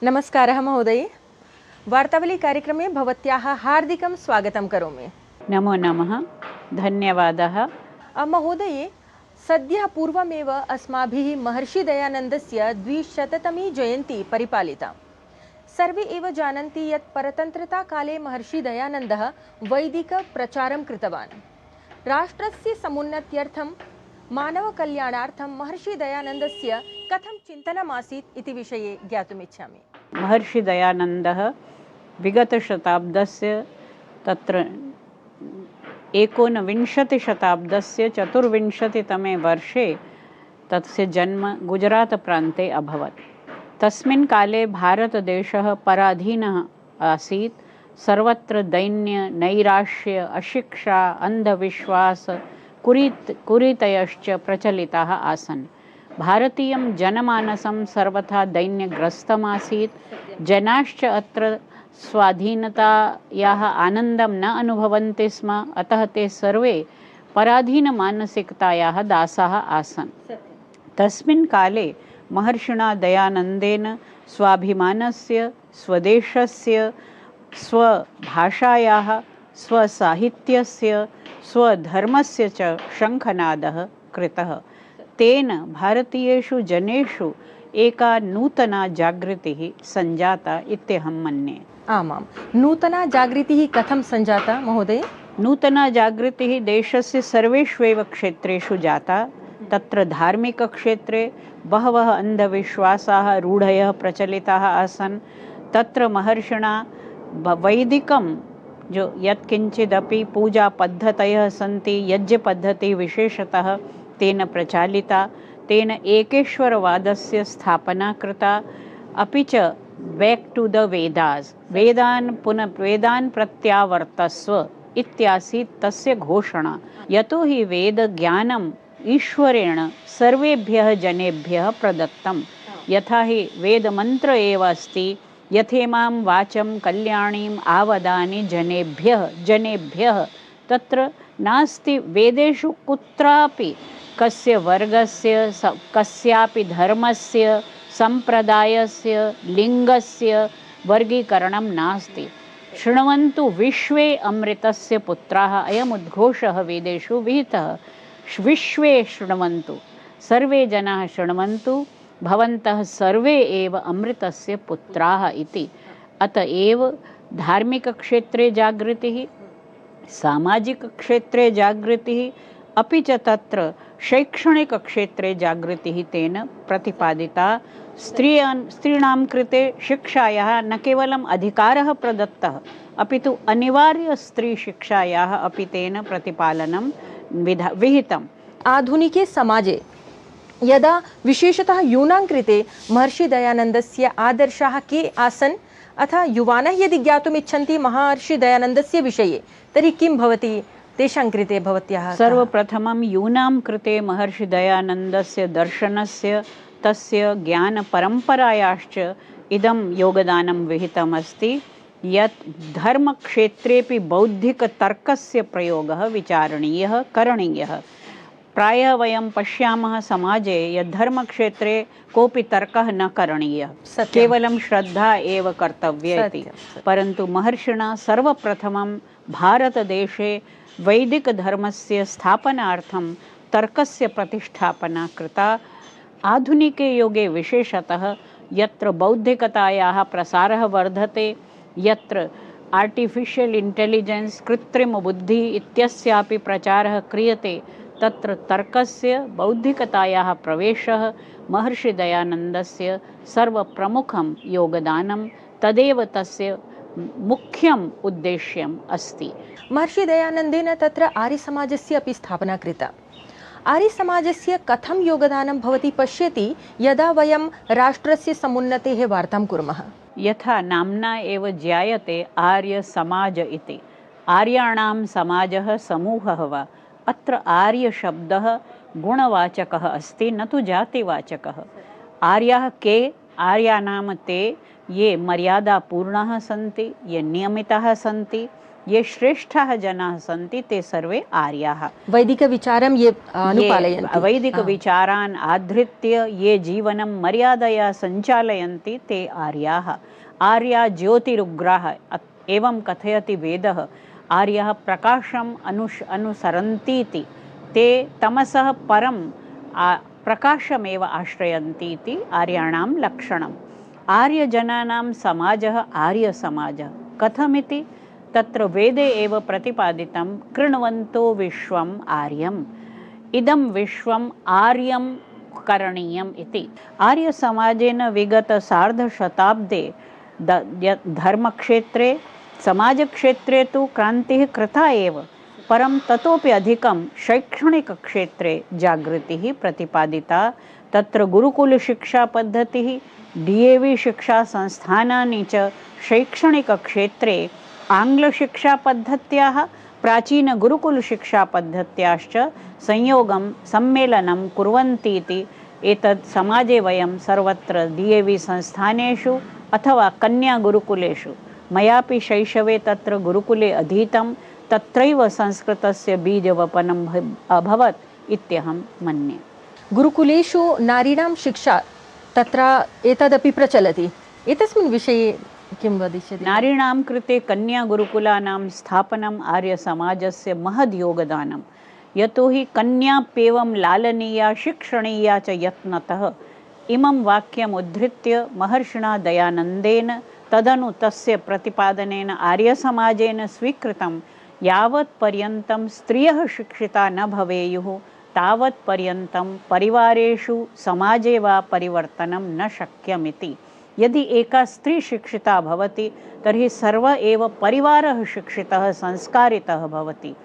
नमस्कारः महोदये। वार्तावली कार्यक्रमे भवत्याः हार्दिकं स्वागतं करोमि। नमो नमः, धन्यवादः। महोदये, सद्यः पूर्वमेव अस्माभिः महर्षिदयानन्दस्य 200तमी जयन्ती परिपालिता। सर्वे एव जानन्ति यत् परतन्त्रताकाले महर्षिदयानन्दः वैदिकप्रचारं कृतवान्। राष्ट्रस्य समुन्नत्यर्थं मानवकल्याणार्थं महर्षिदयानन्दस्य कथं चिन्तनमासीत् इति विषये ज्ञातुमिच्छामि। महर्षिदयानन्दः विगतशताब्दस्य तत्र 19शताब्दस्य 24तमे वर्षे तस्य जन्म गुजरातप्रान्ते अभवत्। तस्मिन् काले भारतदेशः पराधीनः आसीत्। सर्वत्र दैन्य, नैराश्य, अशिक्षा, अन्धविश्वास, कुरीतयश्च प्रचलिताः आसन्। भारतीयं जनमानसं सर्वथा दैन्यग्रस्तमासीत्। जनाश्च अत्र स्वाधीनतायाः आनन्दं न अनुभवन्ति स्म। अतः ते सर्वे पराधीनमानसिकतायाः दासाः आसन्। तस्मिन् काले महर्षिणा दयानन्देन स्वाभिमानस्य, स्वदेशस्य, स्वभाषायाः, स्वसाहित्यस्य, स्वधर्मस्य च शङ्खनादः कृतः। तेन भारतीयेषु जनेषु एका नूतना जागृतिः सञ्जाता इत्यहं मन्ये। आमां, नूतना जागृतिः कथं सञ्जाता महोदय? नूतना जागृतिः देशस्य सर्वेष्वेव क्षेत्रेषु जाता। तत्र धार्मिकक्षेत्रे बहवः अन्धविश्वासाः, रूढयः प्रचलिताः आसन्। तत्र महर्षिणा वैदिकं जो यत्किञ्चिदपि पूजापद्धतयः सन्ति, यज्ञपद्धतिः विशेषतः तेन प्रचालिता। तेन एकेश्वरवादस्य स्थापना कृता। अपि च बैक् टु द वेदास्, वेदान् प्रत्यावर्तस्व इत्यासीत् तस्य घोषणा। यतोहि वेदज्ञानम् ईश्वरेण सर्वेभ्यः जनेभ्यः प्रदत्तं। यथा हि वेदमन्त्र एव अस्ति, यथेमां वाचं कल्याणीम् आवदानि जनेभ्यः। तत्र नास्ति वेदेषु कुत्रापि कस्य वर्गस्य, कस्यापि धर्मस्य, सम्प्रदायस्य, लिङ्गस्य वर्गीकरणं नास्ति। शृण्वन्तु विश्वे अमृतस्य पुत्राः, अयमुद्घोषः वेदेषु विहितः। विश्वे शृण्वन्तु, सर्वे जनाः शृण्वन्तु, भवन्तः सर्वे एव अमृतस्य पुत्राः इति। अतएव धार्मिकक्षेत्रे जागृतिः, सामाजिकक्षेत्रे जागृतिः, अपि च तत्र शैक्षणिकक्षेत्रे जागृतिः तेन प्रतिपादिता। स्त्रीणां कृते शिक्षायाः न केवलम् अधिकारः प्रदत्तः, अपि तु अनिवार्यस्त्रीशिक्षायाः अपि तेन प्रतिपालनं विहितम्। आधुनिके समाजे यदा विशेषतः यूनां कृते महर्षिदयानन्दस्य आदर्शाः के आसन्, अथ युवानः यदि ज्ञातुमिच्छन्ति महर्षिदयानन्दस्य विषये, तर्हि किं भवति तेषां कृते भवत्याः? सर्वप्रथमं यूनां कृते महर्षिदयानन्दस्य दर्शनस्य, तस्य ज्ञानपरम्परायाश्च इदं योगदानं विहितमस्ति यत् धर्मक्षेत्रेपि बौद्धिकतर्कस्य प्रयोगः विचारणीयः, करणीयः। प्रायः वयं पश्यामः समाजे यत् धर्मक्षेत्रे कोऽपि तर्कः न करणीयः, केवलं श्रद्धा एव कर्तव्या इति। परन्तु महर्षिणा सर्वप्रथमं भारतदेशे वैदिकधर्मस्य स्थापनार्थं तर्कस्य प्रतिष्ठापना कृता। आधुनिके युगे विशेषतः यत्र बौद्धिकतायाः प्रसारः वर्धते, यत्र आर्टिफिशियल् इण्टेलिजेन्स्, कृत्रिमबुद्धिः इत्यस्यापि प्रचारः क्रियते, तत्र तर्कस्य, बौद्धिकतायाः प्रवेशः महर्षिदयानन्दस्य सर्वप्रमुखं योगदानं, तदेव तस्य मुख्यम् उद्देश्यम् अस्ति। महर्षिदयानन्देन तत्र आर्यसमाजस्य अपि स्थापना कृता। आर्यसमाजस्य कथं योगदानं भवति पश्यति यदा वयं राष्ट्रस्य समुन्नतेः वार्तां कुर्मः? यथा नाम्ना एव ज्ञायते आर्यसमाज इति। आर्याणां समाजः, समूहः वा। अत्र आर्यशब्दः गुणवाचकः अस्ति, न तु जातिवाचकः। आर्याः के? आर्या नाम ते ये मर्यादापूर्णाः सन्ति, ये नियमिताः सन्ति, ये श्रेष्ठाः जनाः सन्ति ते सर्वे आर्याः। वैदिकविचारं ये अनुपालयन्ति, वैदिकविचारान् आधृत्य ये जीवनं मर्यादया सञ्चालयन्ति ते आर्याः। आर्या ज्योतिरुग्राः एवं कथयति वेदः। आर्याः प्रकाशम् अनुसरन्तीति, ते तमसः परं प्रकाशमेव आश्रयन्ति इति आर्याणां लक्षणम्। आर्यजनानां समाजः आर्यसमाजः कथमिति तत्र वेदे एव प्रतिपादितं। कृण्वन्तो विश्वम् आर्यम्, इदं विश्वम् आर्यं करणीयम् इति। आर्यसमाजेन विगत सार्धशताब्दे धर्मक्षेत्रे समाजक्षेत्रे तु क्रान्तिः कृता एव, परं ततोपि अधिकं शैक्षणिकक्षेत्रे जागृतिः प्रतिपादिता। तत्र गुरुकुलशिक्षापद्धतिः, DAV शिक्षासंस्थानानि च शैक्षणिकक्षेत्रे आङ्ग्लशिक्षापद्धत्याः प्राचीनगुरुकुलशिक्षापद्धत्याश्च संयोगं सम्मेलनं कुर्वन्ति इति। एतत् समाजे वयं सर्वत्र DAV संस्थानेषु अथवा कन्यागुरुकुलेषु, मयापि शैशवे तत्र गुरुकुले अधीतं, तत्रैव संस्कृतस्य बीजवपनं अभवत् इत्यहं मन्ये। गुरुकुलेषु नारीणां शिक्षा तत्र एतदपि प्रचलति, एतस्मिन् विषये किं वदिष्यति? नारीणां कृते कन्यागुरुकुलानां स्थापनम् आर्यसमाजस्य महद् योगदानं। यतोहि कन्याप्येवं लालनीया शिक्षणीया च यत्नतः, इमं वाक्यम् उद्धृत्य महर्षिणा दयानन्देन तदनु तस्य प्रतिपादनेन आर्यसमाजेन स्वीकृतं, यावत् पर्यन्तं स्त्रियः शिक्षिता न भवेयुः तावत् पर्यन्तं परिवारेषु समाजे वा परिवर्तनं न शक्यमिति। यदि एका स्त्री शिक्षिता भवति तर्हि सर्व एव परिवारः शिक्षितः संस्कारितः भवति।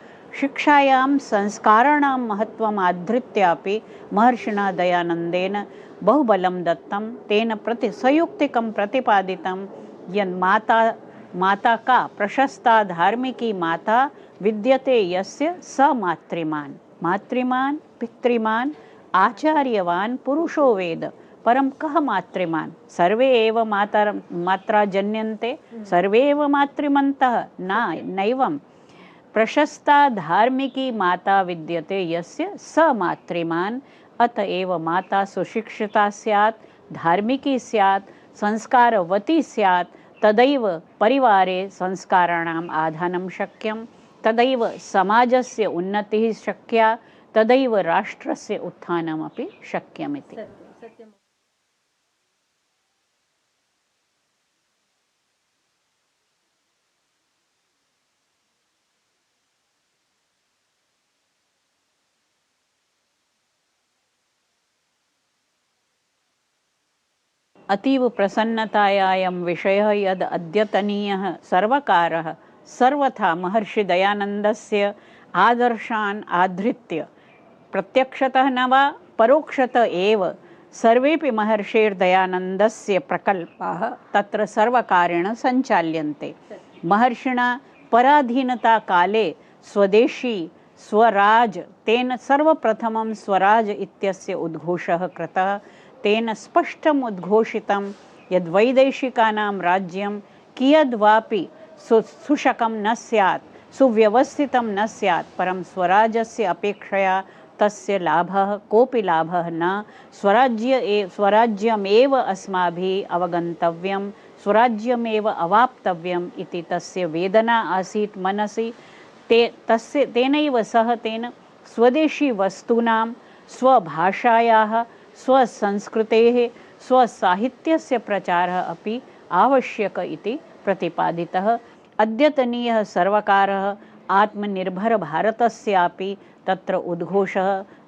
शिक्षायां संस्काराणां महत्त्वम् आधृत्यापि महर्षिणा दयानन्देन बहुबलं दत्तं। तेन सयुक्तिकं प्रतिपादितं माता का प्रशस्ता धार्मिकी माता विद्यते यस्य स मातृमान्। मातृमान् पितृमान् आचार्यवान् पुरुषो वेद, परं कः मातृमान्? सर्वे एव मात्रा जन्यन्ते, सर्वे एव मातृमन्तः नैवं। प्रशस्ता धार्मिकी माता विद्यते यस्य स मातृमान्। अतएव माता सुशिक्षिता स्यात्, धार्मिकी स्यात्, संस्कारवती स्यात्, तदैव परिवारे संस्काराणाम् आधानं शक्यं, तदैव समाजस्य उन्नतिः शक्या, तदैव राष्ट्रस्य उत्थानमपि शक्यमिति। अतीव प्रसन्नतायां विषयः यद् अद्यतनीयः सर्वकारः सर्वथा महर्षि दयानन्दस्य आदर्शान् आधृत्य प्रत्यक्षतः न वा परोक्षतः एव सर्वेपि महर्षिर्दयानन्दस्य प्रकल्पाः तत्र सर्वकारेण सञ्चाल्यन्ते। महर्षिणा पराधीनताकाले स्वदेशी स्वराज, तेन सर्वप्रथमं स्वराज इत्यस्य उद्घोषः कृतः। तेन स्पष्टम् उद्घोषितं यद् वैदेशिकानां राज्यं कियद्वापि सुशकं न स्यात्, सुव्यवस्थितं न स्यात्, परं स्वराजस्य अपेक्षया तस्य लाभः कोऽपि लाभः न। स्वराज्यमेव अस्माभिः अवगन्तव्यं, स्वराज्यमेव अवाप्तव्यम् इति तस्य वेदना आसीत् मनसि। तेनैव सह तेन स्वदेशी वस्तूनां, स्वभाषायाः, स्वसंस्कृतेः, स्वसाहित्यस्य प्रचारः अपि आवश्यक इति प्रतिपादितः। अद्यतनीयः सर्वकारः आत्मनिर्भरभारतस्यापि तत्र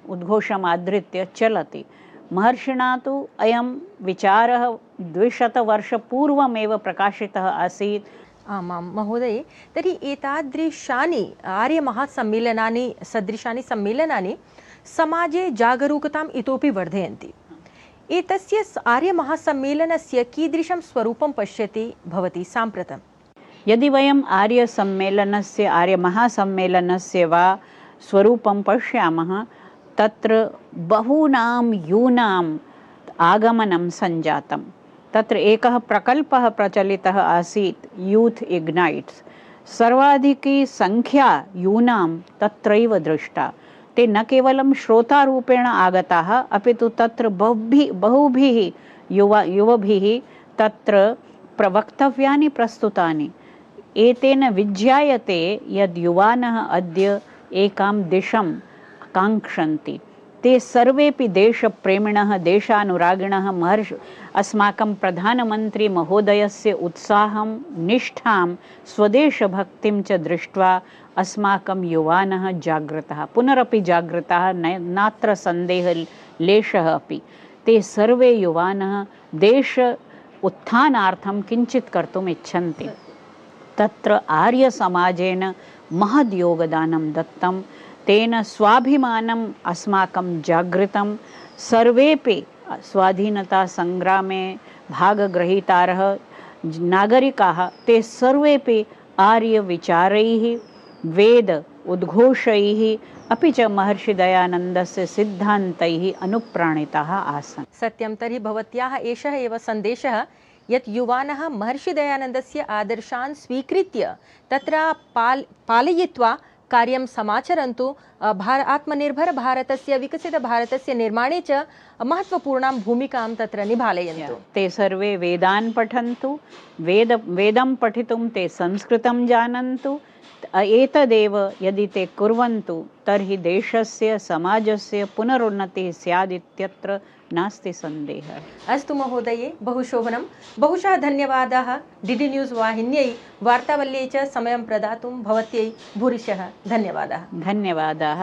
उद्घोषम् आधृत्य चलति। महर्षिणा तु अयं विचारः 200 वर्षपूर्वमेव प्रकाशितः आसीत्। आमां महोदय, तर्हि एतादृशानि आर्यमहासम्मेलनानि सदृशानि सम्मेलनानि समाजे जागरूकताम् इतोपि वर्धयन्ति। एतस्य आर्यमहासम्मेलनस्य कीदृशं स्वरूपं पश्यति भवती साम्प्रतं? यदि वयम् आर्यसम्मेलनस्य आर्यमहासम्मेलनस्य वा स्वरूपं पश्यामः, तत्र बहूनां यूनाम् आगमनं सञ्जातं। तत्र एकः प्रकल्पः प्रचलितः आसीत्, यूथ इग्नाइट्स्। सर्वाधिकी संख्या यूनां तत्रैव दृष्टा। ते न केवलं श्रोतारूपेण आगताः अपितु तत्र बहुभिः युवभिः तत्र प्रवक्तव्यानि प्रस्तुतानि। एतेन विज्ञायते यद् युवानः अद्य एकां दिशं काङ्क्षन्ति। ते सर्वेपि देशप्रेमिणः देशानुरागिणः अस्माकं प्रधानमन्त्री महोदयस्य उत्साहं निष्ठां स्वदेशभक्तिं च दृष्ट्वा अस्माकं युवानः जागृतः, पुनरपि जागृतः, नात्र सन्देहलेशः अपि। ते सर्वे युवानः देश उत्थानार्थं किञ्चित् कर्तुम् इच्छन्ति। तत्र आर्यसमाजेन महद् योगदानं दत्तं। तेन स्वाभिमानम् अस्माकं जागृतं। सर्वेपि स्वाधीनतासङ्ग्रामे भागगृहीतारः नागरिकाः ते सर्वेपि आर्यविचारैः वेद उद्घोषैः अपि च महर्षिदयानन्दस्य सिद्धान्तैः अनुप्राणिताः आसन्। सत्यं, तर्हि भवत्याः एषः एव सन्देशः यत् युवानः महर्षिदयानन्दस्य आदर्शान् स्वीकृत्य तत्र पालयित्वा कार्यं समाचरन्तु। आत्मनिर्भरभारतस्य विकसितभारतस्य निर्माणे च महत्त्वपूर्णां भूमिकां तत्र निभालयन्तु। ते सर्वे वेदान् पठन्तु, वेदं पठितुं ते संस्कृतं जानन्तु। एतदेव यदि ते कुर्वन्तु तर्हि देशस्य समाजस्य पुनरुन्नतिः स्यादित्यत्र नास्ति सन्देहः। अस्तु महोदये, बहुशोभनं। बहुशः धन्यवादाः DD न्यूज़ वाहिन्यै वार्तावल्यै च समयं प्रदातुं भवत्यै भूरिशः धन्यवादाः। धन्यवादाः।